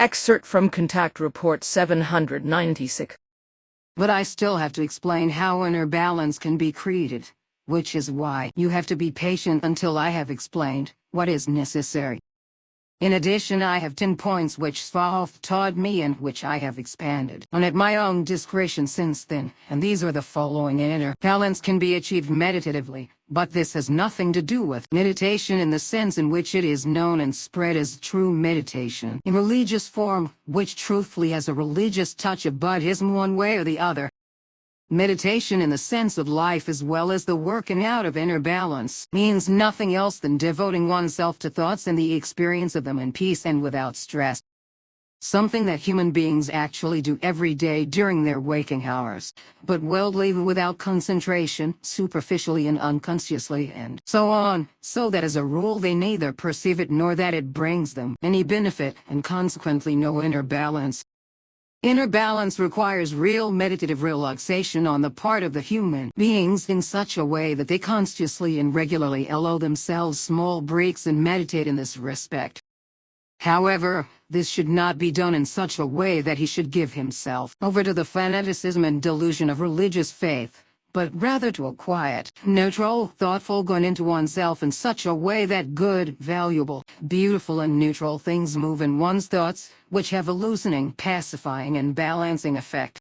Excerpt from Contact Report 796. But I still have to explain how inner balance can be created, which is why you have to be patient until I have explained what is necessary. In addition, I have 10 points which Sfath taught me and which I have expanded on at my own discretion since then, and these are the following. Inner balance can be achieved meditatively, but this has nothing to do with meditation in the sense in which it is known and spread as true meditation in religious form, which truthfully has a religious touch of Buddhism one way or the other. Meditation in the sense of life as well as the working out of inner balance means nothing else than devoting oneself to thoughts and the experience of them in peace and without stress. Something that human beings actually do every day during their waking hours, but worldly without concentration, superficially and unconsciously and so on, so that as a rule they neither perceive it nor that it brings them any benefit and consequently no inner balance. Inner balance requires real meditative relaxation on the part of the human beings in such a way that they consciously and regularly allow themselves small breaks and meditate in this respect. However, this should not be done in such a way that he should give himself over to the fanaticism and delusion of religious faith, but rather to a quiet, neutral, thoughtful going into oneself in such a way that good, valuable, beautiful and neutral things move in one's thoughts, which have a loosening, pacifying and balancing effect.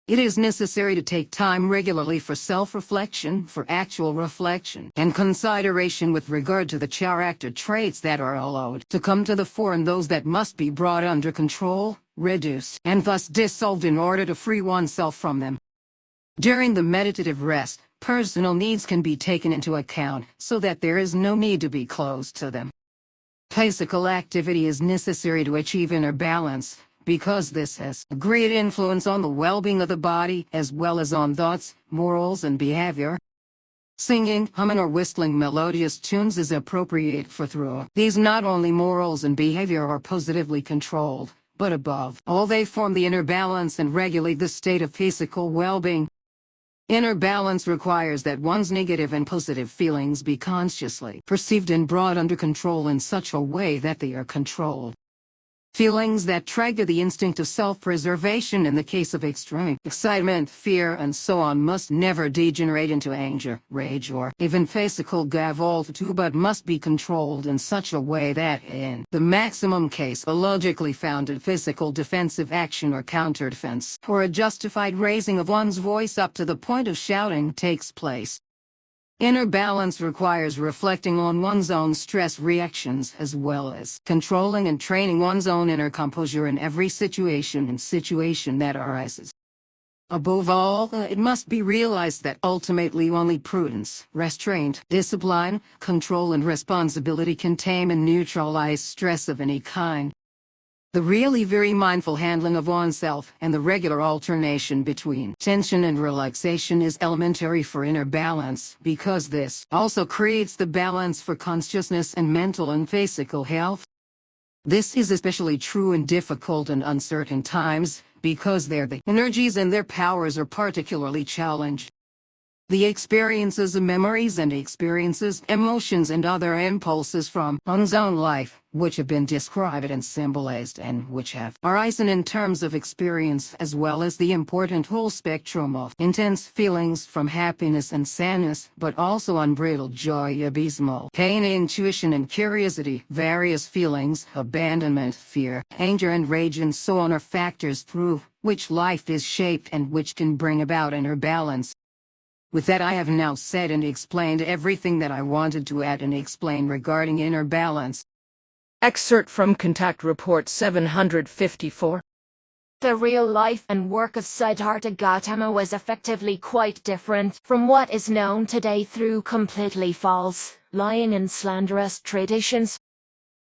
It is necessary to take time regularly for self-reflection, for actual reflection, and consideration with regard to the character traits that are allowed to come to the fore and those that must be brought under control, reduced, and thus dissolved in order to free oneself from them. During the meditative rest, personal needs can be taken into account so that there is no need to be close to them. Physical activity is necessary to achieve inner balance, because this has a great influence on the well-being of the body as well as on thoughts, morals and behavior. Singing, humming or whistling melodious tunes is appropriate for through these not only morals and behavior are positively controlled, but above all they form the inner balance and regulate the state of physical well-being. Inner balance requires that one's negative and positive feelings be consciously perceived and brought under control in such a way that they are controlled. Feelings that trigger the instinct of self-preservation in the case of extreme excitement, fear, and so on must never degenerate into anger, rage, or even physical gavolt but must be controlled in such a way that, in the maximum case, a logically founded physical defensive action or counter-defense, or a justified raising of one's voice up to the point of shouting takes place. Inner balance requires reflecting on one's own stress reactions as well as controlling and training one's own inner composure in every situation and situation that arises. Above all, it must be realized that ultimately only prudence, restraint, discipline, control and responsibility can tame and neutralize stress of any kind. The really very mindful handling of oneself and the regular alternation between tension and relaxation is elementary for inner balance, because this also creates the balance for consciousness and mental and physical health. This is especially true in difficult and uncertain times, because there the energies and their powers are particularly challenged. The experiences and memories and experiences, emotions and other impulses from one's own life, which have been described and symbolized and which have arisen in terms of experience as well as the important whole spectrum of intense feelings from happiness and sadness, but also unbridled joy, abysmal pain, intuition and curiosity, various feelings, abandonment, fear, anger and rage and so on are factors through which life is shaped and which can bring about inner balance. With that, I have now said and explained everything that I wanted to add and explain regarding inner balance. Excerpt from Contact Report 754. The real life and work of Siddhartha Gautama was effectively quite different from what is known today through completely false, lying and slanderous traditions.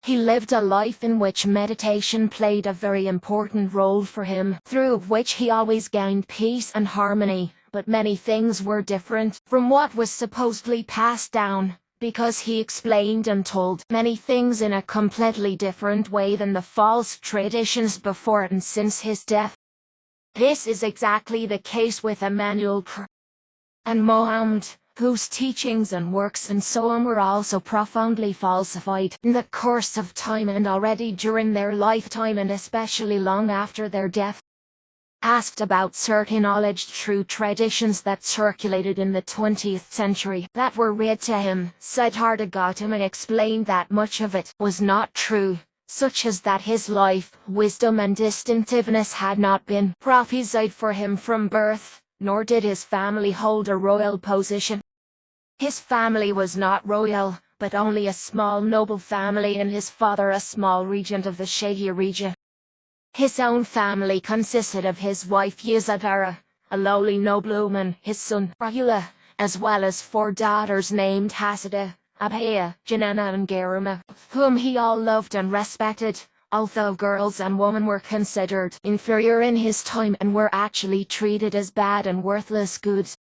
He lived a life in which meditation played a very important role for him, through which he always gained peace and harmony. But many things were different from what was supposedly passed down, because he explained and told many things in a completely different way than the false traditions before and since his death. This is exactly the case with Jmmanuel and Mohammed, whose teachings and works and so on were also profoundly falsified in the course of time and already during their lifetime and especially long after their death. Asked about certain alleged true traditions that circulated in the 20th century that were read to him, Siddhartha Gautama explained that much of it was not true, such as that his life, wisdom and distinctiveness had not been prophesied for him from birth, nor did his family hold a royal position. His family was not royal, but only a small noble family, and his father a small regent of the Shakya region. His own family consisted of his wife Yasodhara, a lowly noblewoman, his son Rahula, as well as 4 daughters named Hasita, Abhaya, Jnana and Gaurima, whom he all loved and respected, although girls and women were considered inferior in his time and were actually treated as bad and worthless goods.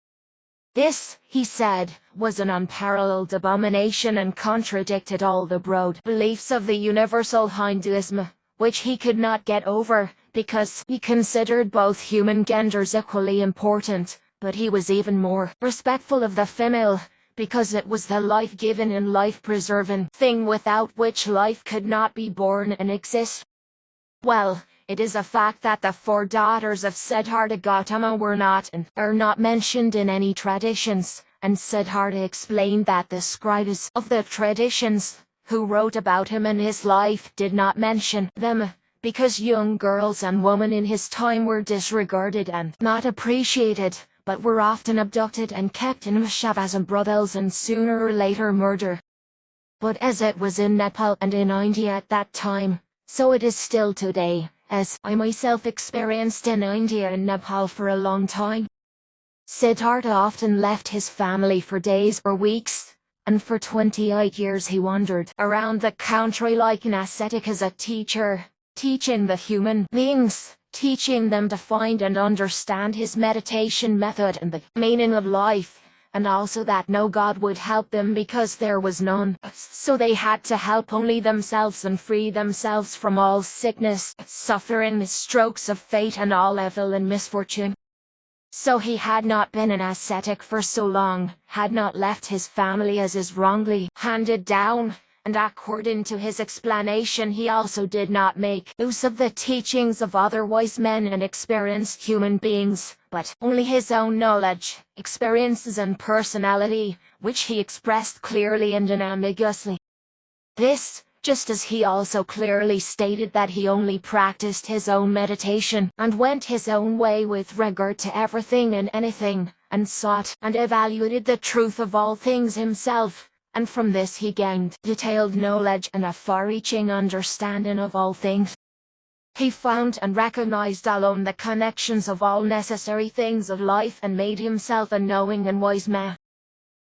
This, he said, was an unparalleled abomination and contradicted all the broad beliefs of the universal Hinduism, which he could not get over, because he considered both human genders equally important, but he was even more respectful of the female, because it was the life-giving and life-preserving thing without which life could not be born and exist. Well, it is a fact that the 4 daughters of Siddhartha Gautama were not and are not mentioned in any traditions, and Siddhartha explained that the scribes of the traditions, who wrote about him and his life, did not mention them, because young girls and women in his time were disregarded and not appreciated, but were often abducted and kept in shavas and brothels and sooner or later murdered. But as it was in Nepal and in India at that time, so it is still today, as I myself experienced in India and Nepal for a long time. Siddhartha often left his family for days or weeks, and for 28 years he wandered around the country like an ascetic as a teacher, teaching the human beings, teaching them to find and understand his meditation method and the meaning of life, and also that no God would help them because there was none, so they had to help only themselves and free themselves from all sickness, suffering, strokes of fate and all evil and misfortune. So he had not been an ascetic for so long, had not left his family as is wrongly handed down, and according to his explanation he also did not make use of the teachings of other wise men and experienced human beings, but only his own knowledge, experiences and personality, which he expressed clearly and unambiguously. This, just as he also clearly stated that he only practiced his own meditation and went his own way with regard to everything and anything, and sought and evaluated the truth of all things himself, and from this he gained detailed knowledge and a far-reaching understanding of all things. He found and recognized alone the connections of all necessary things of life and made himself a knowing and wise man.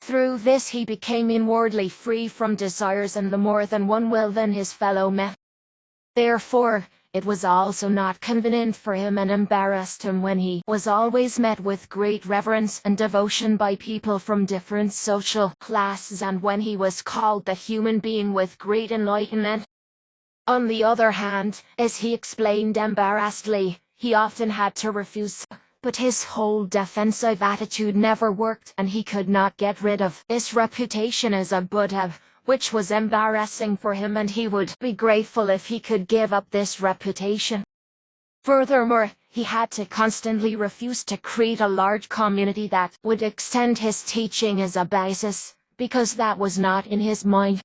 Through this he became inwardly free from desires and the more than one will than his fellow men. Therefore, it was also not convenient for him and embarrassed him when he was always met with great reverence and devotion by people from different social classes and when he was called the human being with great enlightenment. On the other hand, as he explained embarrassedly, he often had to refuse. But his whole defensive attitude never worked and he could not get rid of his reputation as a Buddha, which was embarrassing for him and he would be grateful if he could give up this reputation. Furthermore, he had to constantly refuse to create a large community that would extend his teaching as a basis, because that was not in his mind.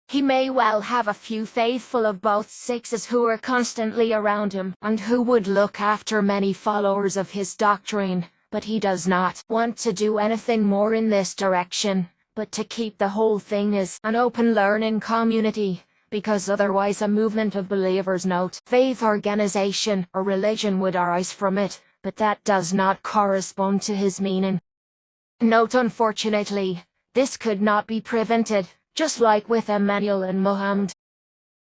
He may well have a few faithful of both sexes who are constantly around him and who would look after many followers of his doctrine, but he does not want to do anything more in this direction, but to keep the whole thing as an open learning community, because otherwise a movement of believers, note, faith organization or religion would arise from it, but that does not correspond to his meaning. Note, unfortunately, this could not be prevented. Just like with Jmmanuel and Mohammed.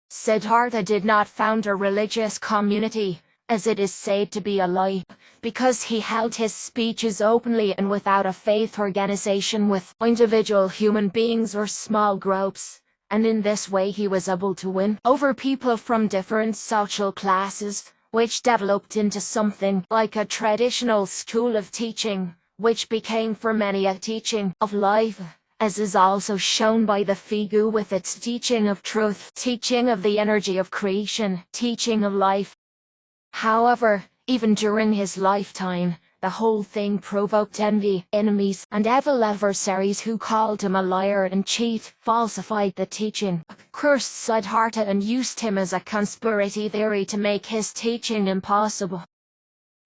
Siddhartha did not found a religious community, as it is said to be a lie, because he held his speeches openly and without a faith organization with individual human beings or small groups, and in this way he was able to win over people from different social classes, which developed into something like a traditional school of teaching, which became for many a teaching of life, as is also shown by the Figu with its teaching of truth, teaching of the energy of creation, teaching of life. However, even during his lifetime, the whole thing provoked envy, enemies, and evil adversaries who called him a liar and cheat, falsified the teaching, cursed Siddhartha and used him as a conspiracy theory to make his teaching impossible.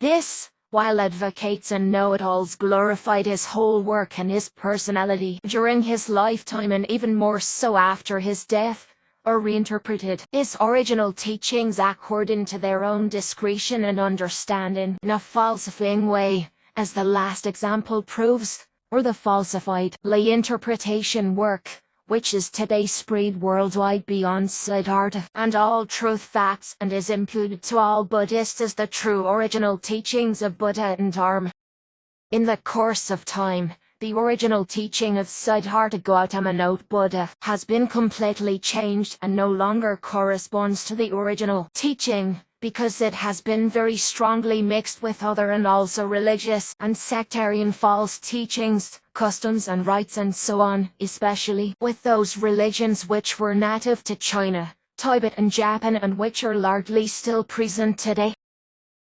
This, while advocates and know-it-alls glorified his whole work and his personality during his lifetime and even more so after his death, or reinterpreted his original teachings according to their own discretion and understanding in a falsifying way, as the last example proves, or the falsified lay interpretation work, which is today spread worldwide beyond Siddhartha and all truth facts and is imputed to all Buddhists as the true original teachings of Buddha and Dharma. In the course of time, the original teaching of Siddhartha Gautama note Buddha has been completely changed and no longer corresponds to the original teaching, because it has been very strongly mixed with other and also religious and sectarian false teachings, customs and rites and so on, especially with those religions which were native to China, Tibet and Japan and which are largely still present today.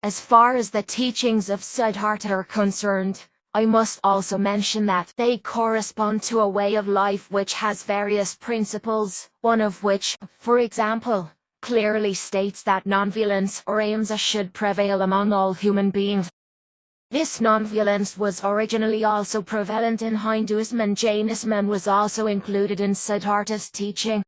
As far as the teachings of Siddhartha are concerned, I must also mention that they correspond to a way of life which has various principles, one of which, for example, clearly states that nonviolence or ahimsa should prevail among all human beings. This nonviolence was originally also prevalent in Hinduism and Jainism and was also included in Siddhartha's teaching.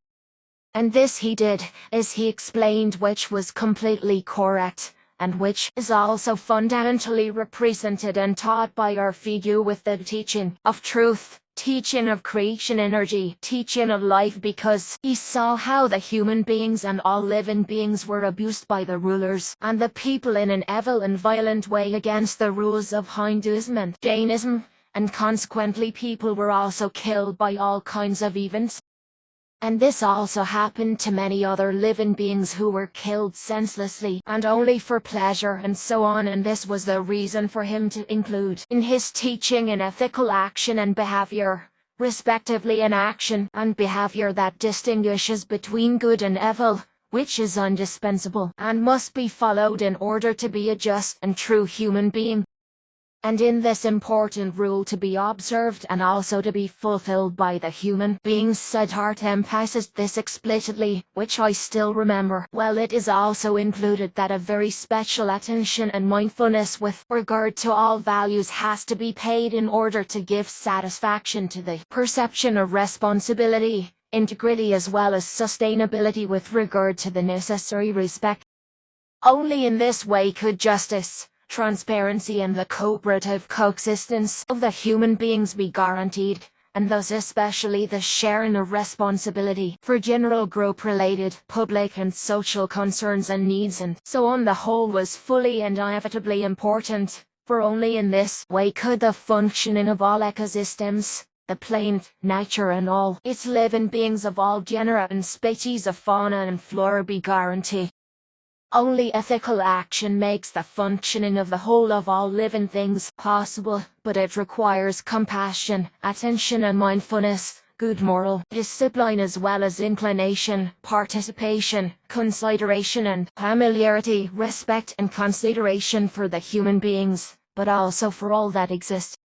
And this he did, as he explained, which was completely correct, and which is also fundamentally represented and taught by our Figu with the teaching of truth, teaching of creation energy, teaching of life, because he saw how the human beings and all living beings were abused by the rulers and the people in an evil and violent way against the rules of Hinduism and Jainism, and consequently people were also killed by all kinds of events. And this also happened to many other living beings who were killed senselessly and only for pleasure and so on, and this was the reason for him to include in his teaching an ethical action and behavior, respectively an action and behavior that distinguishes between good and evil, which is indispensable and must be followed in order to be a just and true human being. And in this important rule to be observed and also to be fulfilled by the human beings, Siddhartha emphasized this explicitly, which I still remember well. It is also included that a very special attention and mindfulness with regard to all values has to be paid in order to give satisfaction to the perception of responsibility, integrity as well as sustainability with regard to the necessary respect. Only in this way could justice, transparency and the cooperative coexistence of the human beings be guaranteed, and thus especially the sharing of responsibility for general group-related, public and social concerns and needs and so on the whole was fully and inevitably important, for only in this way could the functioning of all ecosystems, the plant, nature and all its living beings of all genera and species of fauna and flora be guaranteed. Only ethical action makes the functioning of the whole of all living things possible, but it requires compassion, attention and mindfulness, good moral discipline as well as inclination, participation, consideration and familiarity, respect and consideration for the human beings, but also for all that exists.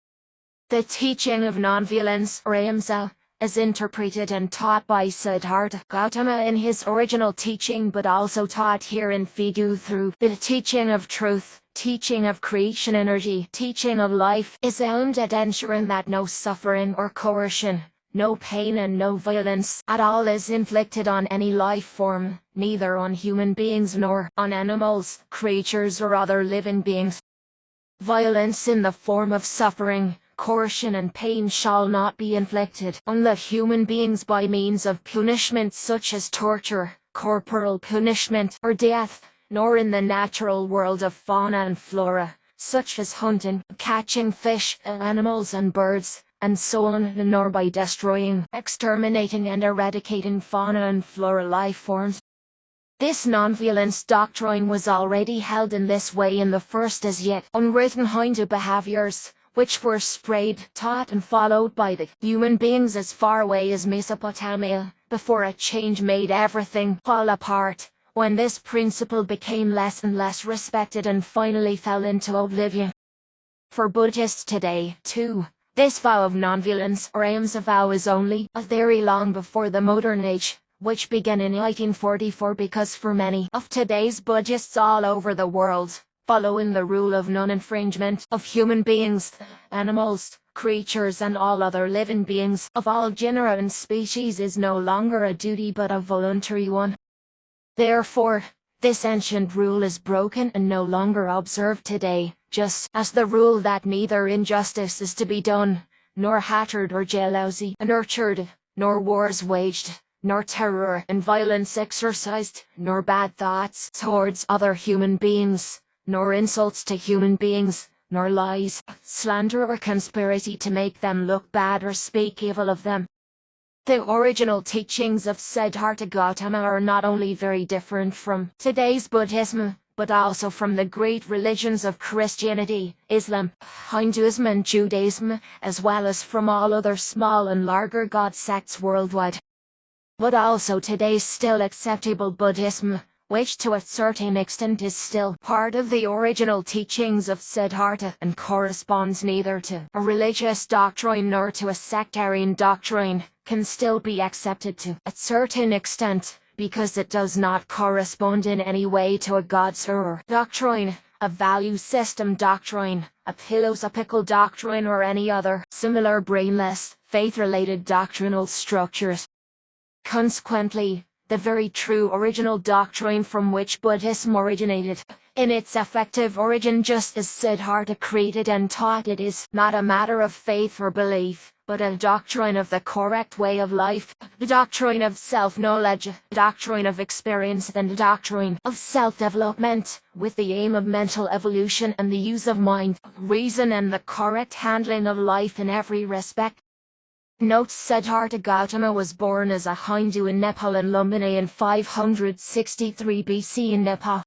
The teaching of nonviolence or ahimsa, as interpreted and taught by Siddhartha Gautama in his original teaching but also taught here in Figu through the teaching of truth, teaching of creation energy, teaching of life, is aimed at ensuring that no suffering or coercion, no pain and no violence at all is inflicted on any life form, neither on human beings nor on animals, creatures or other living beings. Violence in the form of suffering, coercion and pain shall not be inflicted on the human beings by means of punishment such as torture, corporal punishment or death, nor in the natural world of fauna and flora, such as hunting, catching fish, animals and birds, and so on, nor by destroying, exterminating and eradicating fauna and flora life forms. This non-violence doctrine was already held in this way in the first as yet unwritten Hindu behaviors, which were spread, taught and followed by the human beings as far away as Mesopotamia, before a change made everything fall apart, when this principle became less and less respected and finally fell into oblivion. For Buddhists today, too, this vow of nonviolence or ahimsa vow is only a theory long before the modern age, which began in 1844 because for many of today's Buddhists all over the world, following the rule of non-infringement of human beings, animals, creatures and all other living beings of all genera and species is no longer a duty but a voluntary one. Therefore, this ancient rule is broken and no longer observed today, just as the rule that neither injustice is to be done, nor hatred or jealousy nurtured, nor wars waged, nor terror and violence exercised, nor bad thoughts towards other human beings, nor insults to human beings, nor lies, slander or conspiracy to make them look bad or speak evil of them. The original teachings of Siddhartha Gautama are not only very different from today's Buddhism, but also from the great religions of Christianity, Islam, Hinduism and Judaism, as well as from all other small and larger god sects worldwide. But also today's still acceptable Buddhism, which to a certain extent is still part of the original teachings of Siddhartha and corresponds neither to a religious doctrine nor to a sectarian doctrine, can still be accepted to a certain extent, because it does not correspond in any way to a God-Sura doctrine, a value system doctrine, a philosophical doctrine or any other similar brainless, faith-related doctrinal structures. Consequently, the very true original doctrine from which Buddhism originated, in its effective origin just as Siddhartha created and taught it, is not a matter of faith or belief, but a doctrine of the correct way of life, the doctrine of self-knowledge, the doctrine of experience and the doctrine of self-development, with the aim of mental evolution and the use of mind, reason and the correct handling of life in every respect. Note: Siddhartha Gautama was born as a Hindu in Nepal in Lumbini in 563 BC in Nepal.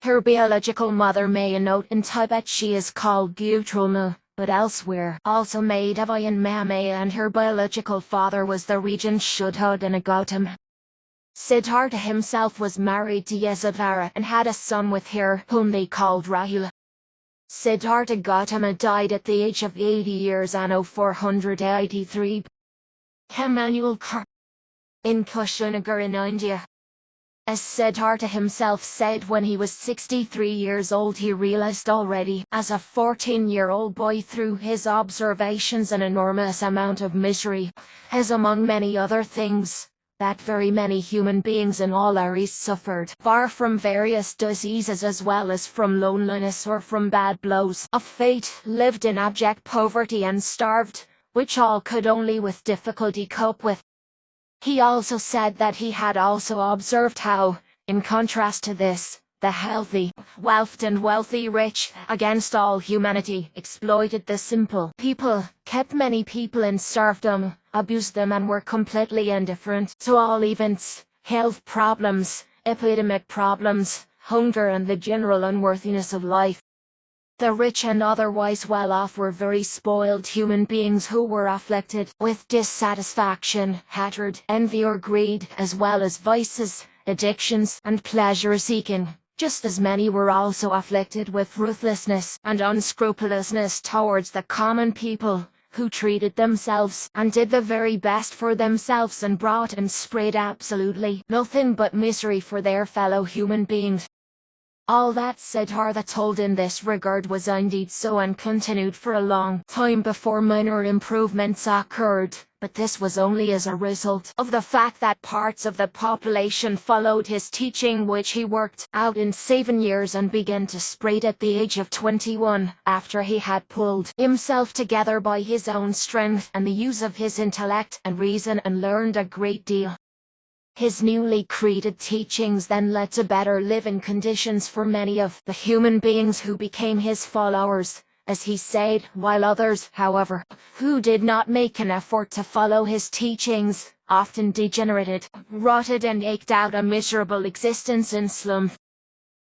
Her biological mother Maya. Note: in Tibet she is called Gyutrulma, but elsewhere also made Abhaya and Mahamaya, and her biological father was the regent Siddhartha Gautama. Siddhartha himself was married to Yasodhara and had a son with her whom they called Rahula. Siddhartha Gautama died at the age of 80 years anno 483. Jmmanuel in Kushinagar in India. As Siddhartha himself said, when he was 63 years old he realized already as a 14-year-old boy through his observations an enormous amount of misery, as among many other things, that very many human beings in all areas suffered, far from various diseases as well as from loneliness or from bad blows of fate, lived in abject poverty and starved, which all could only with difficulty cope with. He also said that he had also observed how, in contrast to this, the healthy, wealthy and wealthy rich, against all humanity, exploited the simple people, kept many people in serfdom, abused them and were completely indifferent to all events, health problems, epidemic problems, hunger and the general unworthiness of life. The rich and otherwise well-off were very spoiled human beings who were afflicted with dissatisfaction, hatred, envy or greed, as well as vices, addictions and pleasure-seeking. Just as many were also afflicted with ruthlessness and unscrupulousness towards the common people, who treated themselves and did the very best for themselves and brought and spread absolutely nothing but misery for their fellow human beings. All that Siddhartha told in this regard was indeed so and continued for a long time before minor improvements occurred, but this was only as a result of the fact that parts of the population followed his teaching, which he worked out in 7 years and began to spread at the age of 21, after he had pulled himself together by his own strength and the use of his intellect and reason and learned a great deal. His newly created teachings then led to better living conditions for many of the human beings who became his followers, as he said, while others, however, who did not make an effort to follow his teachings, often degenerated, rotted and eked out a miserable existence in slums.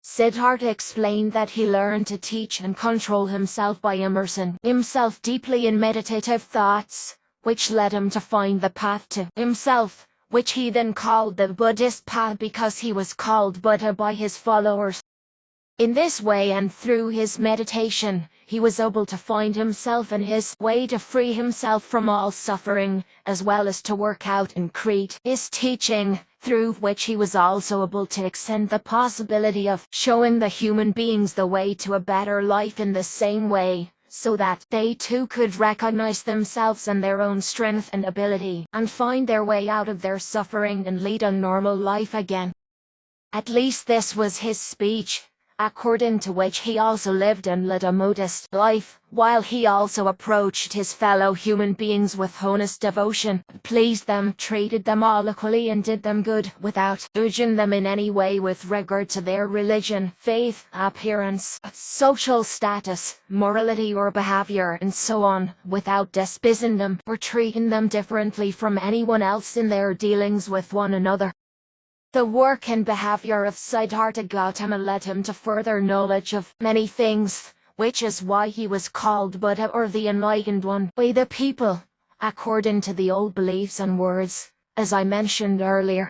Siddhartha explained that he learned to teach and control himself by immersing himself deeply in meditative thoughts, which led him to find the path to himself, which he then called the Buddhist path because he was called Buddha by his followers. In this way and through his meditation, he was able to find himself and his way to free himself from all suffering, as well as to work out and create his teaching, through which he was also able to extend the possibility of showing the human beings the way to a better life in the same way, so that they too could recognize themselves and their own strength and ability, and find their way out of their suffering and lead a normal life again. At least this was his speech, according to which he also lived and led a modest life, while he also approached his fellow human beings with honest devotion, pleased them, treated them all equally and did them good, without judging them in any way with regard to their religion, faith, appearance, social status, morality or behavior and so on, without despising them or treating them differently from anyone else in their dealings with one another. The work and behavior of Siddhartha Gautama led him to further knowledge of many things, which is why he was called Buddha or the Enlightened One by the people, according to the old beliefs and words, as I mentioned earlier.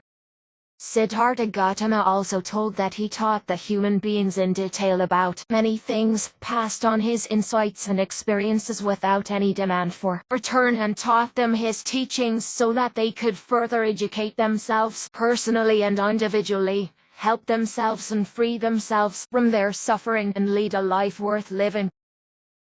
Siddhartha Gautama also told that he taught the human beings in detail about many things, passed on his insights and experiences without any demand for return, and taught them his teachings so that they could further educate themselves personally and individually, help themselves and free themselves from their suffering and lead a life worth living.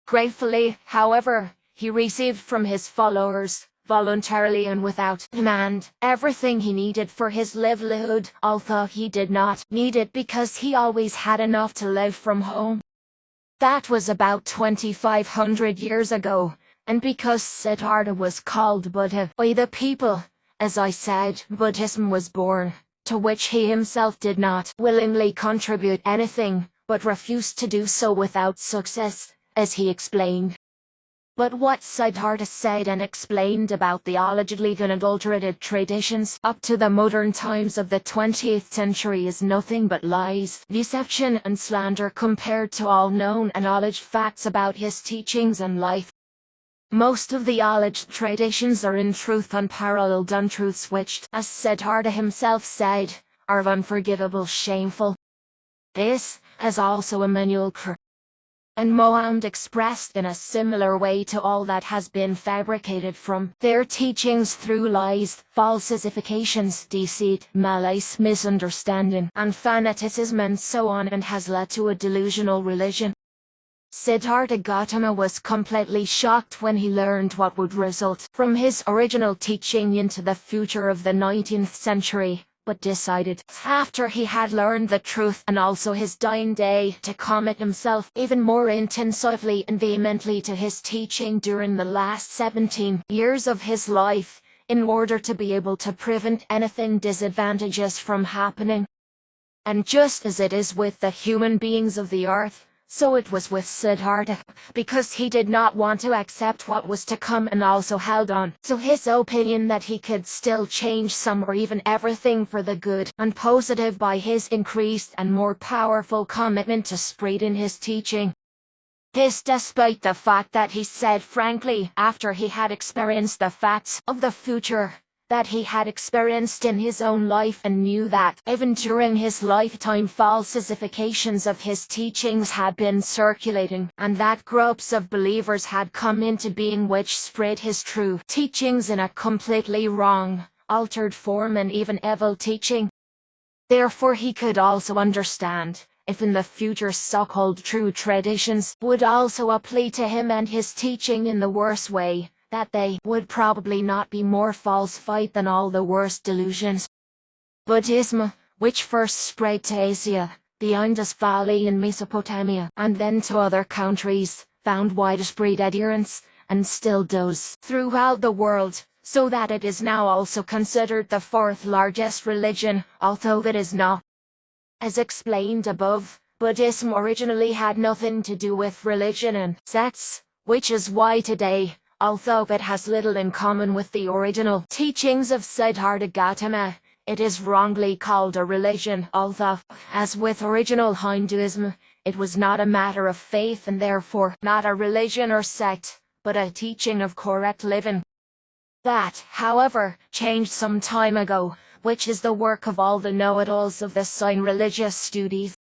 Gratefully, however, he received from his followers, voluntarily and without demand, everything he needed for his livelihood, although he did not need it because he always had enough to live from home. That was about 2,500 years ago, and because Siddhartha was called Buddha by the people, as I said, Buddhism was born, to which he himself did not willingly contribute anything, but refused to do so without success, as he explained. But what Siddhartha said and explained about the allegedly unadulterated traditions up to the modern times of the 20th century is nothing but lies, deception and slander compared to all known and alleged facts about his teachings and life. Most of the alleged traditions are in truth unparalleled untruths which, as Siddhartha himself said, are unforgivable, shameful. This, as also Jmmanuel and Mohammed expressed in a similar way to all that has been fabricated from their teachings through lies, falsifications, deceit, malice, misunderstanding, and fanaticism and so on, and has led to a delusional religion. Siddhartha Gautama was completely shocked when he learned what would result from his original teaching into the future of the 19th century. But decided, after he had learned the truth and also his dying day, to commit himself even more intensively and vehemently to his teaching during the last 17 years of his life, in order to be able to prevent anything disadvantageous from happening. And just as it is with the human beings of the earth, so it was with Siddhartha, because he did not want to accept what was to come and also held on to his opinion that he could still change some or even everything for the good and positive by his increased and more powerful commitment to spreading his teaching. This despite the fact that he said frankly, after he had experienced the facts of the future, that he had experienced in his own life, and knew that even during his lifetime falsifications of his teachings had been circulating, and that groups of believers had come into being which spread his true teachings in a completely wrong, altered form and even evil teaching. Therefore he could also understand, if in the future so-called true traditions would also apply to him and his teaching in the worst way, that they would probably not be more falsified than all the worst delusions. Buddhism, which first spread to Asia, the Indus Valley in Mesopotamia, and then to other countries, found widespread adherents, and still does, throughout the world, so that it is now also considered the fourth largest religion, although it is not. As explained above, Buddhism originally had nothing to do with religion and sects, which is why today, although it has little in common with the original teachings of Siddhartha Gautama, it is wrongly called a religion, although, as with original Hinduism, it was not a matter of faith and therefore not a religion or sect, but a teaching of correct living. That, however, changed some time ago, which is the work of all the know-it-alls of the sign religious studies.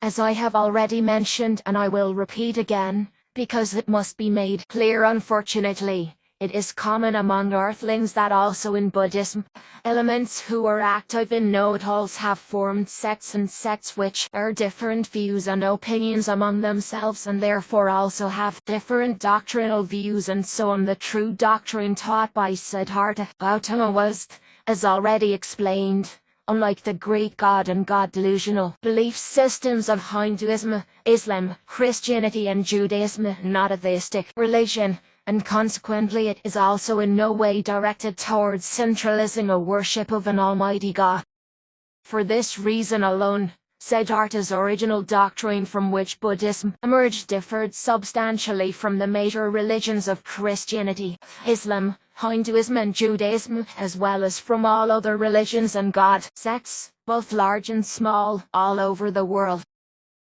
As I have already mentioned, and I will repeat again, because it must be made clear unfortunately, it is common among earthlings that also in Buddhism, elements who are active in know-it-alls have formed sects and sects which are different views and opinions among themselves and therefore also have different doctrinal views and so on. The true doctrine taught by Siddhartha Gautama was, as already explained, unlike the Greek god and god delusional belief systems of Hinduism, Islam, Christianity and Judaism, not a theistic religion, and consequently it is also in no way directed towards centralizing a worship of an almighty God. For this reason alone, Siddhartha's original doctrine from which Buddhism emerged differed substantially from the major religions of Christianity, Islam, Hinduism and Judaism, as well as from all other religions and god sects, both large and small, all over the world.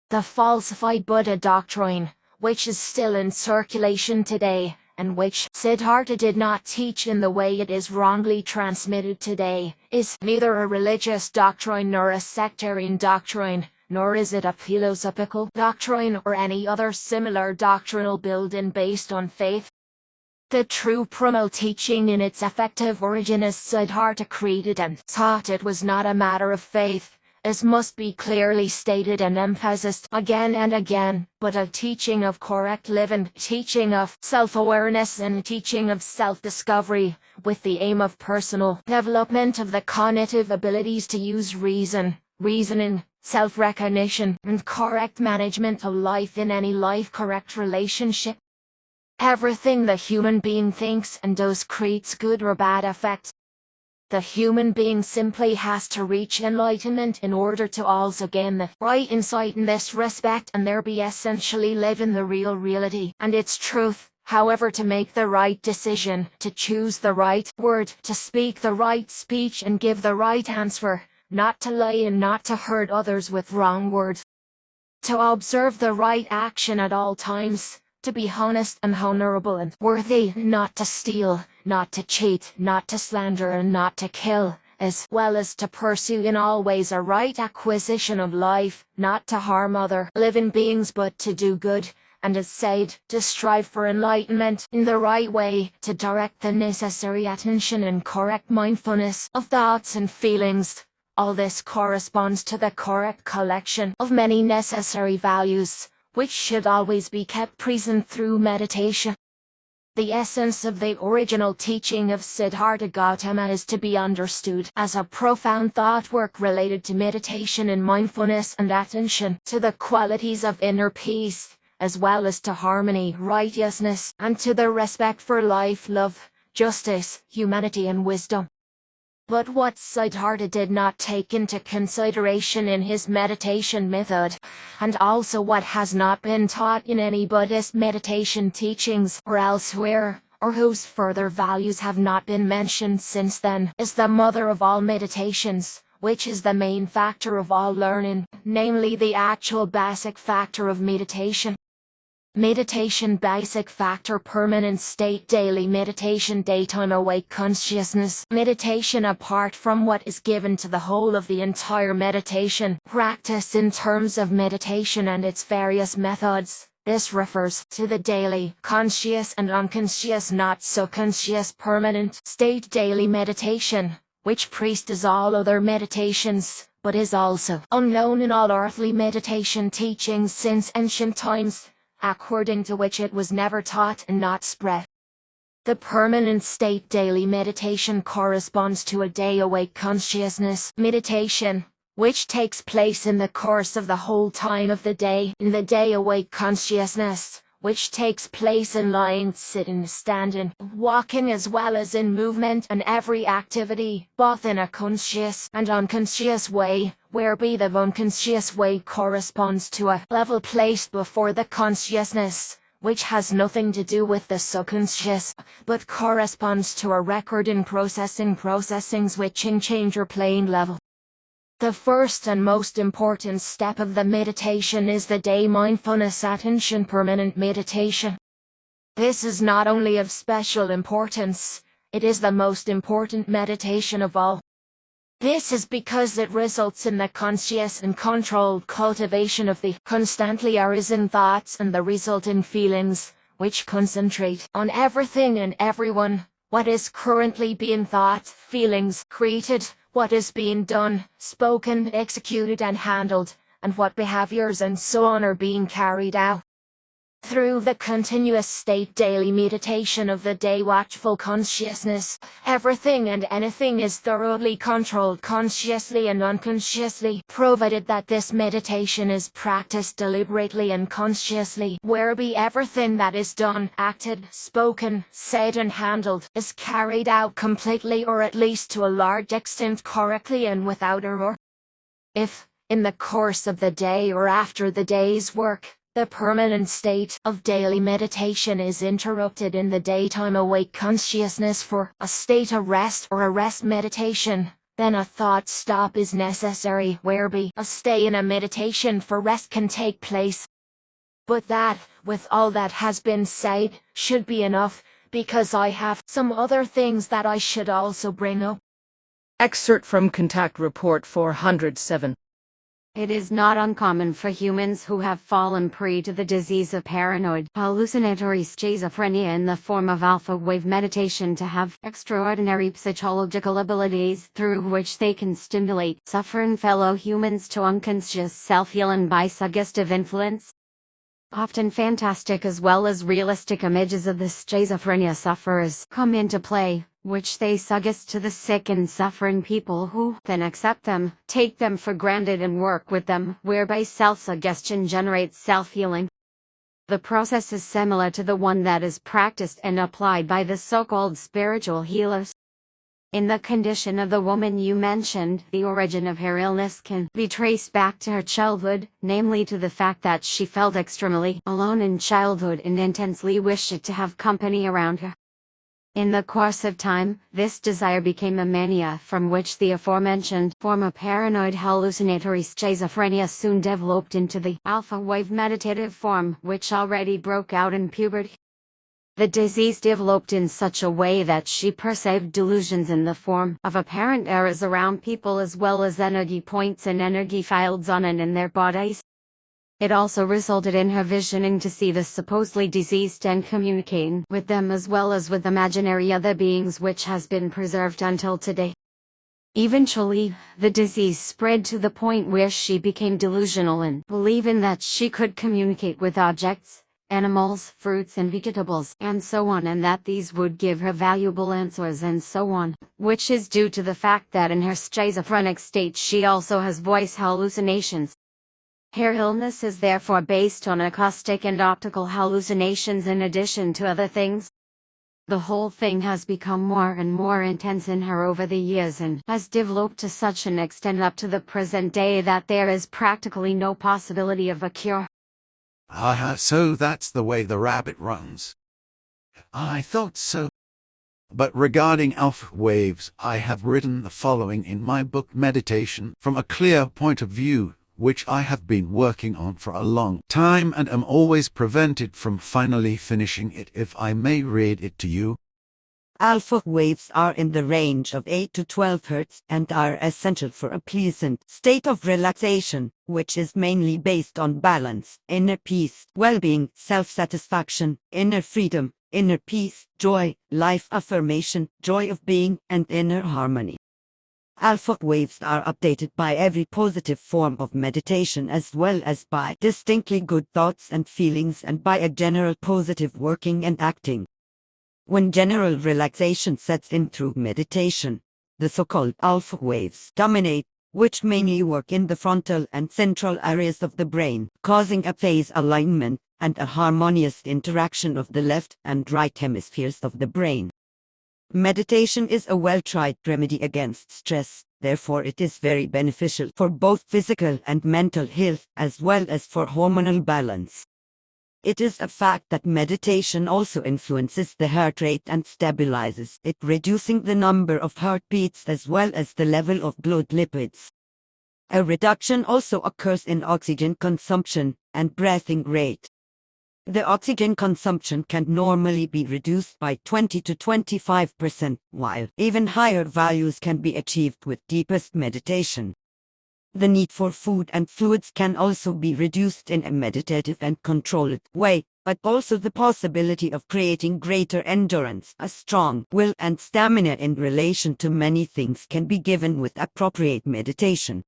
The falsified Buddha doctrine, which is still in circulation today, and which Siddhartha did not teach in the way it is wrongly transmitted today, is neither a religious doctrine nor a sectarian doctrine, nor is it a philosophical doctrine or any other similar doctrinal building based on faith. The true primal teaching in its effective origin as Siddhartha created and taught it was not a matter of faith, as must be clearly stated and emphasized again and again, but a teaching of correct living, teaching of self-awareness and teaching of self-discovery, with the aim of personal development of the cognitive abilities to use reasoning, self-recognition, and correct management of life in any life-correct relationship. Everything the human being thinks and does creates good or bad effects. The human being simply has to reach enlightenment in order to also gain the right insight in this respect and thereby essentially live in the real reality and its truth, however to make the right decision, to choose the right word, to speak the right speech and give the right answer, not to lie and not to hurt others with wrong words. To observe the right action at all times, to be honest and honorable and worthy, not to steal, not to cheat, not to slander and not to kill, as well as to pursue in all ways a right acquisition of life, not to harm other living beings but to do good, and as said, to strive for enlightenment in the right way, to direct the necessary attention and correct mindfulness of thoughts and feelings. All this corresponds to the correct collection of many necessary values, which should always be kept present through meditation. The essence of the original teaching of Siddhartha Gautama is to be understood as a profound thought work related to meditation and mindfulness and attention to the qualities of inner peace, as well as to harmony, righteousness, and to the respect for life, love, justice, humanity and wisdom. But what Siddhartha did not take into consideration in his meditation method, and also what has not been taught in any Buddhist meditation teachings or elsewhere, or whose further values have not been mentioned since then, is the mother of all meditations, which is the main factor of all learning, namely the actual basic factor of meditation. Meditation basic factor permanent state daily meditation daytime awake consciousness meditation apart from what is given to the whole of the entire meditation practice in terms of meditation and its various methods. This refers to the daily, conscious and unconscious not so conscious permanent state daily meditation, which precedes all other meditations, but is also unknown in all earthly meditation teachings since ancient times, according to which it was never taught and not spread. The permanent state daily meditation corresponds to a day awake consciousness meditation, which takes place in the course of the whole time of the day in the day awake consciousness, which takes place in lying, sitting, standing, walking as well as in movement and every activity, both in a conscious and unconscious way, whereby the unconscious way corresponds to a level placed before the consciousness, which has nothing to do with the subconscious, but corresponds to a record in processing switching change or plane level. The first and most important step of the meditation is the day mindfulness attention permanent meditation. This is not only of special importance, it is the most important meditation of all. This is because it results in the conscious and controlled cultivation of the constantly arisen thoughts and the resultant feelings, which concentrate on everything and everyone, what is currently being thought, feelings, created, what is being done, spoken, executed and handled, and what behaviors and so on are being carried out. Through the continuous state daily meditation of the day watchful consciousness, everything and anything is thoroughly controlled consciously and unconsciously, provided that this meditation is practiced deliberately and consciously, whereby everything that is done, acted, spoken, said and handled, is carried out completely or at least to a large extent correctly and without error. If, in the course of the day or after the day's work, the permanent state of daily meditation is interrupted in the daytime awake consciousness for a state of rest or a rest meditation, then a thought stop is necessary whereby a stay in a meditation for rest can take place. But that, with all that has been said, should be enough, because I have some other things that I should also bring up. Excerpt from Contact Report 407. It is not uncommon for humans who have fallen prey to the disease of paranoid hallucinatory schizophrenia in the form of alpha wave meditation to have extraordinary psychological abilities through which they can stimulate suffering fellow humans to unconscious self-healing by suggestive influence. Often fantastic as well as realistic images of the schizophrenia sufferers come into play, which they suggest to the sick and suffering people who then accept them, take them for granted and work with them, whereby self-suggestion generates self-healing. The process is similar to the one that is practiced and applied by the so-called spiritual healers. In the condition of the woman you mentioned, the origin of her illness can be traced back to her childhood, namely to the fact that she felt extremely alone in childhood and intensely wished to have company around her. In the course of time, this desire became a mania from which the aforementioned form of paranoid hallucinatory schizophrenia soon developed into the alpha wave meditative form which already broke out in puberty. The disease developed in such a way that she perceived delusions in the form of apparent errors around people as well as energy points and energy fields on and in their bodies. It also resulted in her visioning to see the supposedly deceased and communicating with them as well as with imaginary other beings, which has been preserved until today. Eventually, the disease spread to the point where she became delusional in believing that she could communicate with objects, animals, fruits and vegetables, and so on, and that these would give her valuable answers and so on, which is due to the fact that in her schizophrenic state she also has voice hallucinations. Her illness is therefore based on acoustic and optical hallucinations in addition to other things. The whole thing has become more and more intense in her over the years and has developed to such an extent up to the present day that there is practically no possibility of a cure. Ah, so that's the way the rabbit runs. I thought so. But regarding alpha waves, I have written the following in my book Meditation from a clear point of view, which I have been working on for a long time and am always prevented from finally finishing it. If I may read it to you. Alpha waves are in the range of 8 to 12 Hz and are essential for a pleasant state of relaxation, which is mainly based on balance, inner peace, well-being, self-satisfaction, inner freedom, inner peace, joy, life affirmation, joy of being, and inner harmony. Alpha waves are updated by every positive form of meditation as well as by distinctly good thoughts and feelings and by a general positive working and acting. When general relaxation sets in through meditation, the so-called alpha waves dominate, which mainly work in the frontal and central areas of the brain, causing a phase alignment and a harmonious interaction of the left and right hemispheres of the brain. Meditation is a well-tried remedy against stress, therefore it is very beneficial for both physical and mental health as well as for hormonal balance. It is a fact that meditation also influences the heart rate and stabilizes it, reducing the number of heartbeats as well as the level of blood lipids. A reduction also occurs in oxygen consumption and breathing rate. The oxygen consumption can normally be reduced by 20 to 25%, while even higher values can be achieved with deepest meditation. The need for food and fluids can also be reduced in a meditative and controlled way, but also the possibility of creating greater endurance, a strong will and stamina in relation to many things can be given with appropriate meditation.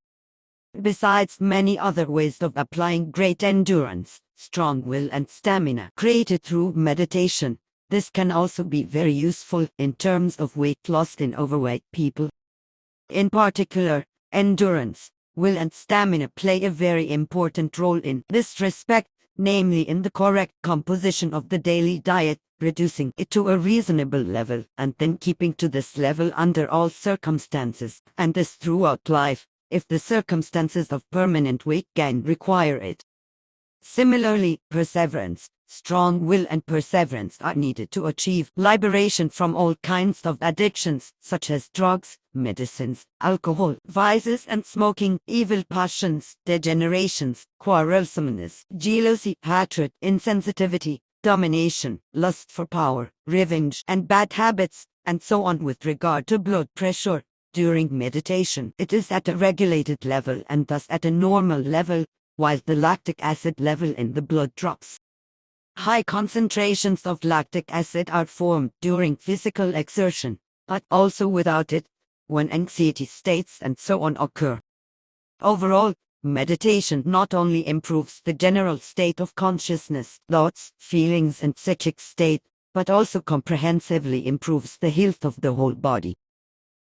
Besides many other ways of applying great endurance, strong will and stamina created through meditation, this can also be very useful in terms of weight loss in overweight people. In particular, endurance, will and stamina play a very important role in this respect, namely in the correct composition of the daily diet, reducing it to a reasonable level and then keeping to this level under all circumstances, and this throughout life, if the circumstances of permanent weight gain require it. Similarly, perseverance, strong will and perseverance are needed to achieve liberation from all kinds of addictions, such as drugs, medicines, alcohol, vices and smoking, evil passions, degenerations, quarrelsomeness, jealousy, hatred, insensitivity, domination, lust for power, revenge, and bad habits, and so on. With regard to blood pressure, during meditation, it is at a regulated level and thus at a normal level, while the lactic acid level in the blood drops. High concentrations of lactic acid are formed during physical exertion, but also without it, when anxiety states and so on occur. Overall, meditation not only improves the general state of consciousness, thoughts, feelings and psychic state, but also comprehensively improves the health of the whole body.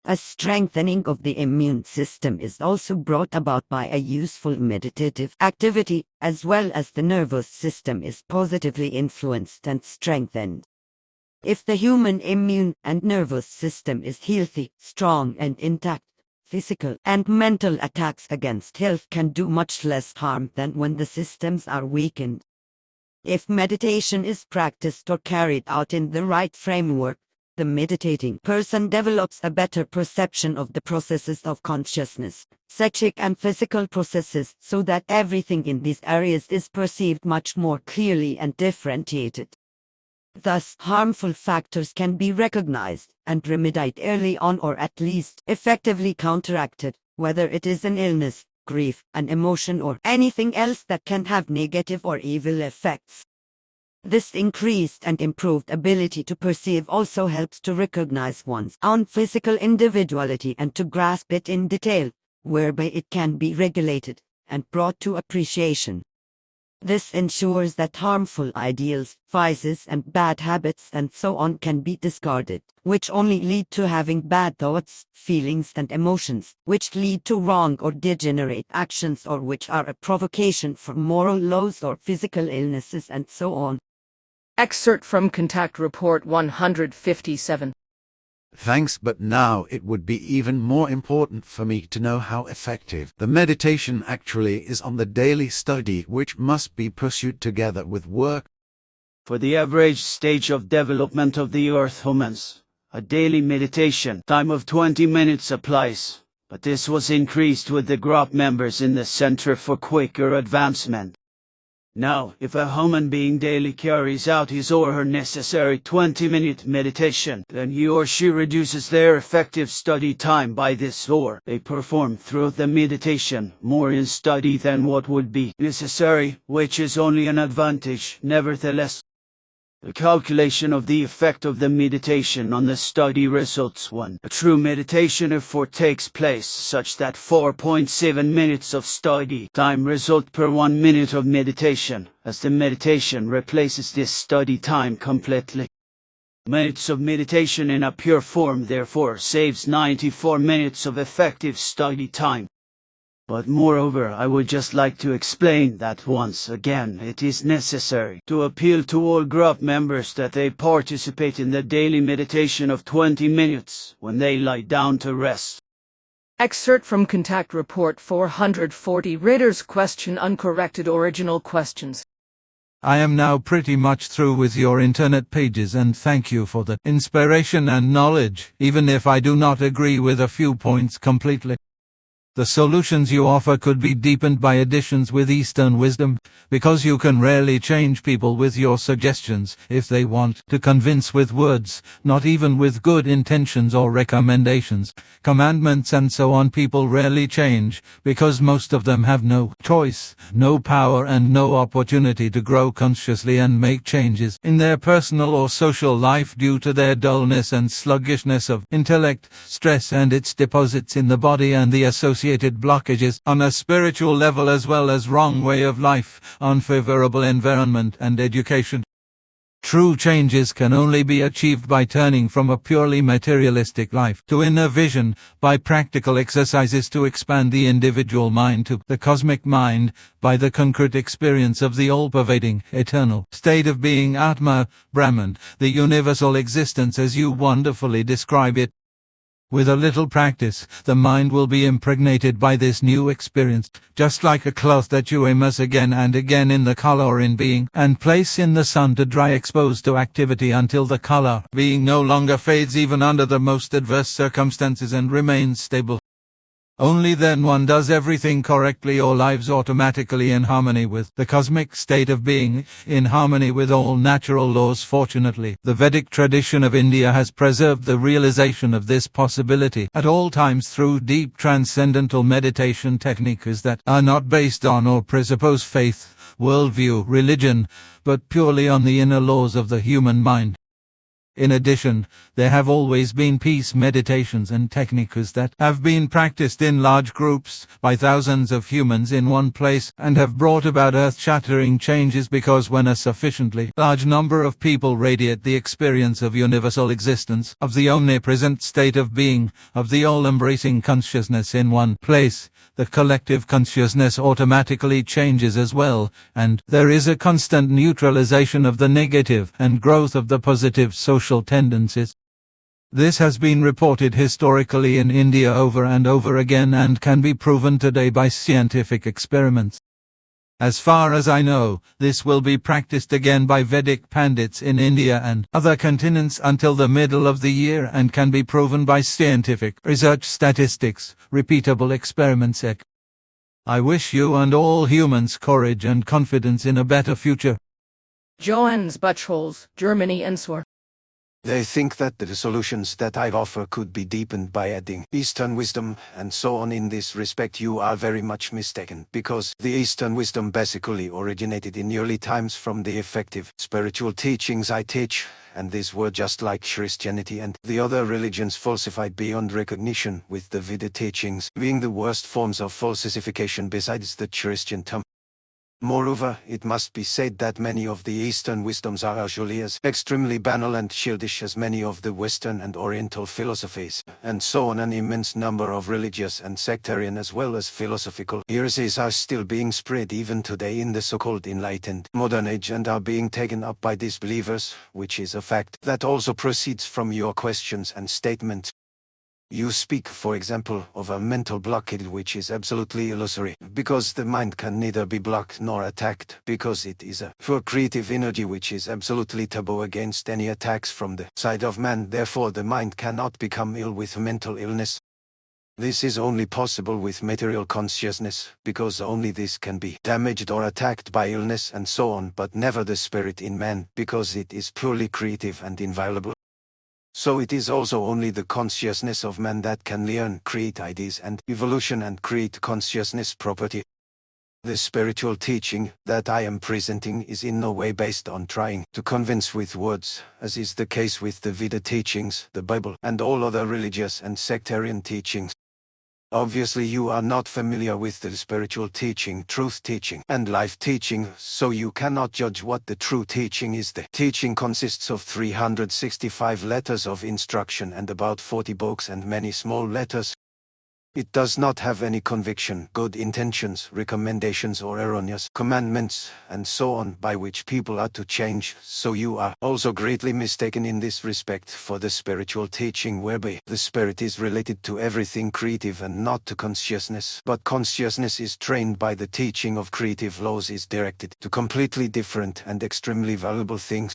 A strengthening of the immune system is also brought about by a useful meditative activity, as well as the nervous system is positively influenced and strengthened. If the human immune and nervous system is healthy, strong and intact, physical and mental attacks against health can do much less harm than when the systems are weakened. If meditation is practiced or carried out in the right framework, the meditating person develops a better perception of the processes of consciousness, psychic and physical processes, so that everything in these areas is perceived much more clearly and differentiated. Thus, harmful factors can be recognized and remedied early on, or at least effectively counteracted, whether it is an illness, grief, an emotion or anything else that can have negative or evil effects. This increased and improved ability to perceive also helps to recognize one's own physical individuality and to grasp it in detail, whereby it can be regulated and brought to appreciation. This ensures that harmful ideals, vices and bad habits and so on can be discarded, which only lead to having bad thoughts, feelings and emotions, which lead to wrong or degenerate actions, or which are a provocation for moral laws or physical illnesses and so on. Excerpt from Contact Report 157. Thanks, but now it would be even more important for me to know how effective the meditation actually is on the daily study, which must be pursued together with work. For the average stage of development of the earth humans, a daily meditation time of 20 minutes applies, but this was increased with the group members in the Center for Quicker Advancement. Now, if a human being daily carries out his or her necessary 20-minute meditation, then he or she reduces their effective study time by this, or they perform throughout the meditation more in study than what would be necessary, which is only an advantage. Nevertheless, the calculation of the effect of the meditation on the study results when a true meditation effort takes place, such that 4.7 minutes of study time result per 1 minute of meditation, as the meditation replaces this study time completely. Minutes of meditation in a pure form therefore saves 94 minutes of effective study time. But moreover, I would just like to explain that once again it is necessary to appeal to all group members that they participate in the daily meditation of 20 minutes when they lie down to rest. Excerpt from Contact Report 440. Reader's question: uncorrected original questions. I am now pretty much through with your internet pages and thank you for the inspiration and knowledge, even if I do not agree with a few points completely. The solutions you offer could be deepened by additions with Eastern wisdom, because you can rarely change people with your suggestions if they want to convince with words, not even with good intentions or recommendations, commandments and so on. People rarely change, because most of them have no choice, no power and no opportunity to grow consciously and make changes in their personal or social life due to their dullness and sluggishness of intellect, stress and its deposits in the body and the associated blockages on a spiritual level, as well as wrong way of life, unfavorable environment and education. True changes can only be achieved by turning from a purely materialistic life to inner vision, by practical exercises to expand the individual mind to the cosmic mind, by the concrete experience of the all-pervading, eternal state of being, Atma, Brahman, the universal existence as you wonderfully describe it. With a little practice, the mind will be impregnated by this new experience, just like a cloth that you immerse again and again in the color in being, and place in the sun to dry, exposed to activity until the color being no longer fades even under the most adverse circumstances and remains stable. Only then one does everything correctly or lives automatically in harmony with the cosmic state of being, in harmony with all natural laws. Fortunately, the Vedic tradition of India has preserved the realization of this possibility at all times through deep transcendental meditation techniques that are not based on or presuppose faith, worldview, religion, but purely on the inner laws of the human mind. In addition, there have always been peace meditations and techniques that have been practiced in large groups by thousands of humans in one place and have brought about earth-shattering changes, because when a sufficiently large number of people radiate the experience of universal existence, of the omnipresent state of being, of the all-embracing consciousness in one place, the collective consciousness automatically changes as well, and there is a constant neutralization of the negative and growth of the positive social tendencies. This has been reported historically in India over and over again and can be proven today by scientific experiments. As far as I know, this will be practiced again by Vedic Pandits in India and other continents until the middle of the year, and can be proven by scientific research, statistics, repeatable experiments. I wish you and all humans courage and confidence in a better future. Johannes Buchholz, Germany and Swar. They think that the solutions that I offer could be deepened by adding Eastern wisdom and so on. In this respect you are very much mistaken, because the Eastern wisdom basically originated in early times from the effective spiritual teachings I teach, and these were just like Christianity and the other religions falsified beyond recognition, with the Vedic teachings being the worst forms of falsification besides the Christian term. Moreover, it must be said that many of the Eastern wisdoms are usually as extremely banal and childish as many of the Western and Oriental philosophies, and so on. An immense number of religious and sectarian as well as philosophical heresies are still being spread even today in the so-called enlightened modern age, and are being taken up by disbelievers, which is a fact that also proceeds from your questions and statements. You speak, for example, of a mental blockade which is absolutely illusory, because the mind can neither be blocked nor attacked, because it is a pure creative energy which is absolutely taboo against any attacks from the side of man. Therefore the mind cannot become ill with mental illness. This is only possible with material consciousness, because only this can be damaged or attacked by illness and so on, but never the spirit in man, because it is purely creative and inviolable. So it is also only the consciousness of man that can learn, create ideas and evolution and create consciousness property. The spiritual teaching that I am presenting is in no way based on trying to convince with words, as is the case with the Veda teachings, the Bible, and all other religious and sectarian teachings. Obviously you are not familiar with the spiritual teaching, truth teaching, and life teaching, so you cannot judge what the true teaching is. The teaching consists of 365 letters of instruction and about 40 books and many small letters. It does not have any conviction, good intentions, recommendations or erroneous commandments, and so on, by which people are to change. So you are also greatly mistaken in this respect, for the spiritual teaching whereby the spirit is related to everything creative and not to consciousness, but consciousness is trained by the teaching of creative laws, is directed to completely different and extremely valuable things.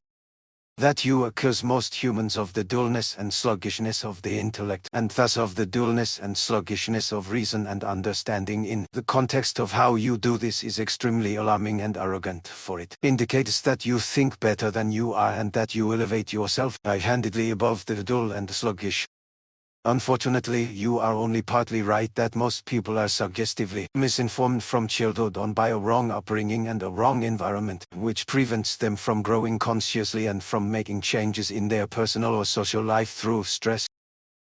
That you accuse most humans of the dullness and sluggishness of the intellect, and thus of the dullness and sluggishness of reason and understanding in the context of how you do this is extremely alarming and arrogant, for it indicates that you think better than you are and that you elevate yourself high-handedly above the dull and sluggish. Unfortunately, you are only partly right that most people are suggestively misinformed from childhood on by a wrong upbringing and a wrong environment, which prevents them from growing consciously and from making changes in their personal or social life through stress.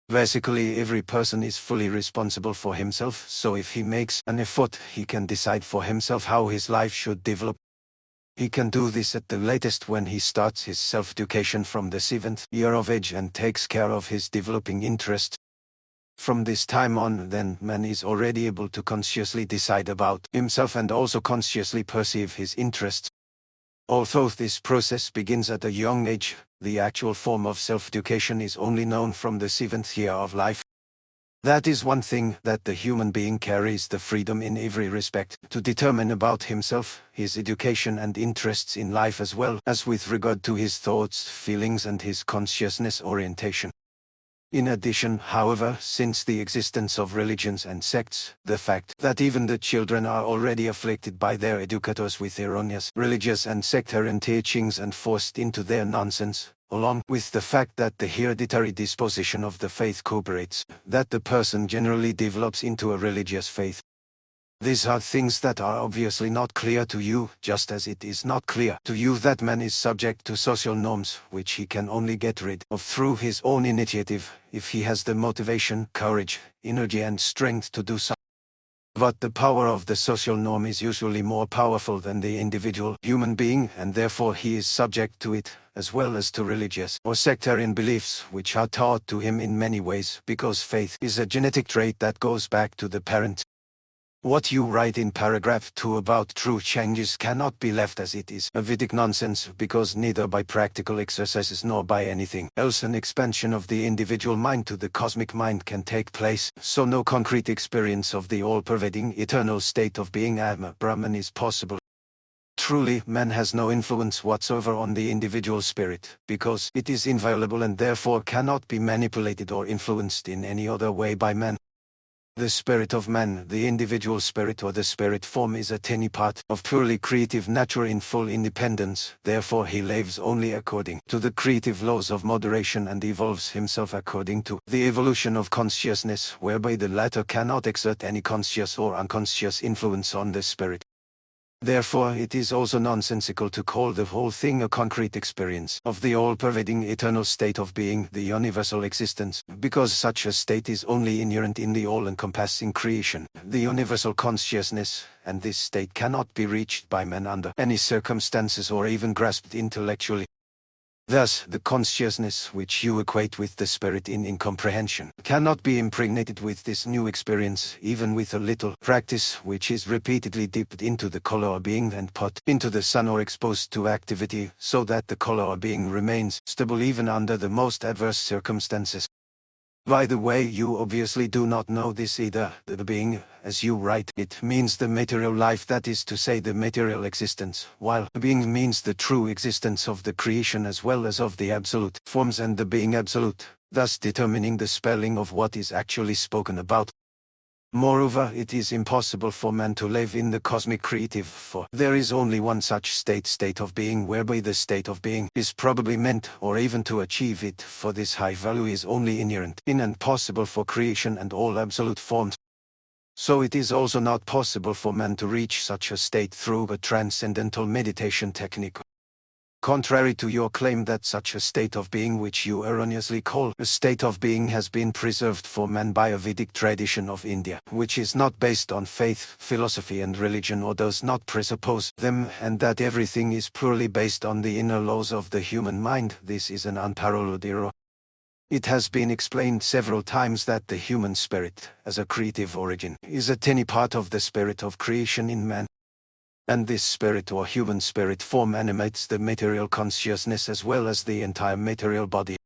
Basically, every person is fully responsible for himself, so if he makes an effort, he can decide for himself how his life should develop. He can do this at the latest when he starts his self-education from the 7th year of age and takes care of his developing interests. From this time on, then, man is already able to consciously decide about himself and also consciously perceive his interests. Although this process begins at a young age, the actual form of self-education is only known from the 7th year of life. That is one thing, that the human being carries the freedom in every respect to determine about himself, his education and interests in life, as well as with regard to his thoughts, feelings and his consciousness orientation. In addition, however, since the existence of religions and sects, the fact that even the children are already afflicted by their educators with erroneous religious and sectarian teachings and forced into their nonsense, along with the fact that the hereditary disposition of the faith cooperates, that the person generally develops into a religious faith. These are things that are obviously not clear to you, just as it is not clear to you that man is subject to social norms, which he can only get rid of through his own initiative, if he has the motivation, courage, energy and strength to do so. But the power of the social norm is usually more powerful than the individual human being, and therefore he is subject to it, as well as to religious or sectarian beliefs, which are taught to him in many ways, because faith is a genetic trait that goes back to the parent. What you write in paragraph 2 about true changes cannot be left as it is a Vedic nonsense, because neither by practical exercises nor by anything else an expansion of the individual mind to the cosmic mind can take place, so no concrete experience of the all-pervading eternal state of being Atma Brahman is possible. Truly, man has no influence whatsoever on the individual spirit, because it is inviolable and therefore cannot be manipulated or influenced in any other way by man. The spirit of man, the individual spirit or the spirit form, is a tiny part of purely creative nature in full independence, therefore he lives only according to the creative laws of moderation and evolves himself according to the evolution of consciousness, whereby the latter cannot exert any conscious or unconscious influence on the spirit. Therefore it is also nonsensical to call the whole thing a concrete experience of the all-pervading eternal state of being, the universal existence, because such a state is only inherent in the all-encompassing creation, the universal consciousness, and this state cannot be reached by man under any circumstances or even grasped intellectually. Thus, the consciousness which you equate with the spirit in incomprehension cannot be impregnated with this new experience, even with a little practice, which is repeatedly dipped into the color or being and put into the sun or exposed to activity, so that the color or being remains stable even under the most adverse circumstances. By the way, you obviously do not know this either. The being, as you write, it means the material life, that is to say the material existence, while being means the true existence of the creation as well as of the absolute forms and the being absolute, thus determining the spelling of what is actually spoken about. Moreover, it is impossible for man to live in the cosmic creative, for there is only one such state of being, whereby the state of being is probably meant, or even to achieve it, for this high value is only inherent in and possible for creation and all absolute forms. So it is also not possible for man to reach such a state through a transcendental meditation technique. Contrary to your claim that such a state of being, which you erroneously call a state of being, has been preserved for man by a Vedic tradition of India, which is not based on faith, philosophy and religion, or does not presuppose them, and that everything is purely based on the inner laws of the human mind, this is an unparalleled error. It has been explained several times that the human spirit, as a creative origin, is a tiny part of the spirit of creation in man. And this spirit or human spirit form animates the material consciousness as well as the entire material body.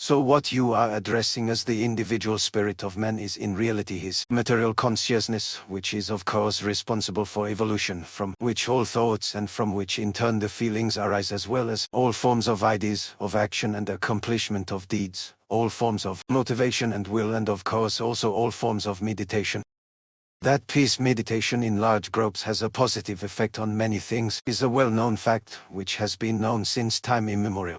So what you are addressing as the individual spirit of man is in reality his material consciousness, which is of course responsible for evolution, from which all thoughts and from which in turn the feelings arise, as well as all forms of ideas, of action and accomplishment of deeds, all forms of motivation and will, and of course also all forms of meditation. That peace meditation in large groups has a positive effect on many things is a well-known fact, which has been known since time immemorial.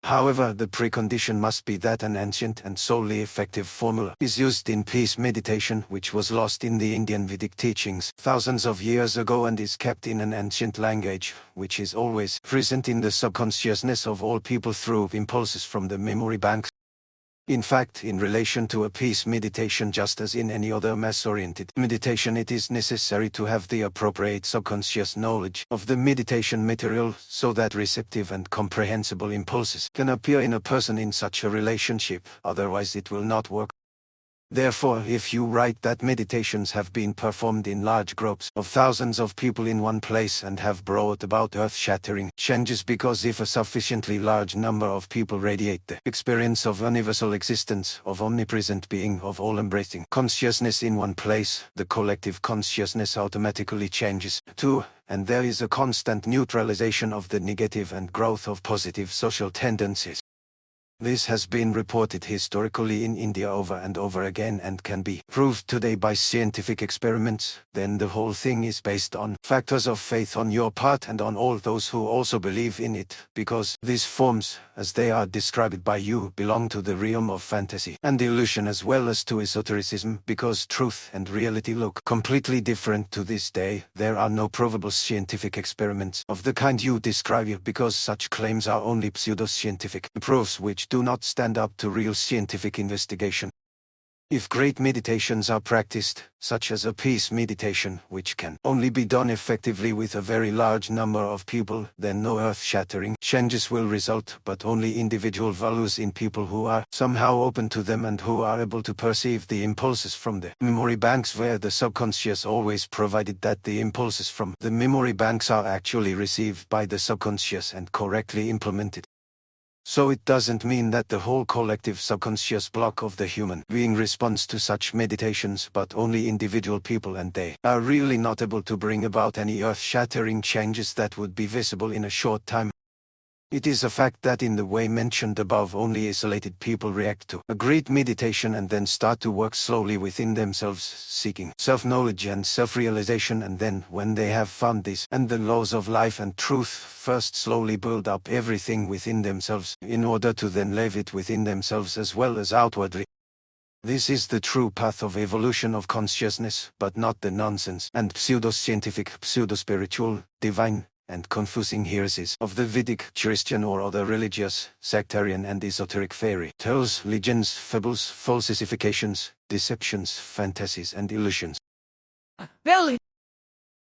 However, the precondition must be that an ancient and solely effective formula is used in peace meditation, which was lost in the Indian Vedic teachings thousands of years ago and is kept in an ancient language, which is always present in the subconsciousness of all people through impulses from the memory banks. In fact, in relation to a peace meditation, just as in any other mass-oriented meditation, it is necessary to have the appropriate subconscious knowledge of the meditation material, so that receptive and comprehensible impulses can appear in a person in such a relationship, otherwise it will not work. Therefore, if you write that meditations have been performed in large groups of thousands of people in one place and have brought about earth-shattering changes, because if a sufficiently large number of people radiate the experience of universal existence, of omnipresent being, of all-embracing consciousness in one place, the collective consciousness automatically changes too, and there is a constant neutralization of the negative and growth of positive social tendencies. This has been reported historically in India over and over again and can be proved today by scientific experiments. Then the whole thing is based on factors of faith on your part and on all those who also believe in it, because these forms, as they are described by you, belong to the realm of fantasy and illusion as well as to esotericism, because truth and reality look completely different to this day. There are no provable scientific experiments of the kind you describe, because such claims are only pseudoscientific proofs which do not stand up to real scientific investigation. If great meditations are practiced, such as a peace meditation, which can only be done effectively with a very large number of people, then no earth-shattering changes will result, but only individual values in people who are somehow open to them and who are able to perceive the impulses from the memory banks, where the subconscious always provided that the impulses from the memory banks are actually received by the subconscious and correctly implemented. So it doesn't mean that the whole collective subconscious block of the human being responds to such meditations, but only individual people, and they are really not able to bring about any earth-shattering changes that would be visible in a short time. It is a fact that in the way mentioned above, only isolated people react to a great meditation and then start to work slowly within themselves, seeking self-knowledge and self-realization, and then, when they have found this and the laws of life and truth, first slowly build up everything within themselves, in order to then live it within themselves as well as outwardly. This is the true path of evolution of consciousness, but not the nonsense and pseudo-scientific, pseudo-spiritual, divine, and confusing heresies of the Vedic, Christian or other religious, sectarian and esoteric fairy tales, legends, fables, falsifications, deceptions, fantasies and illusions. Billy!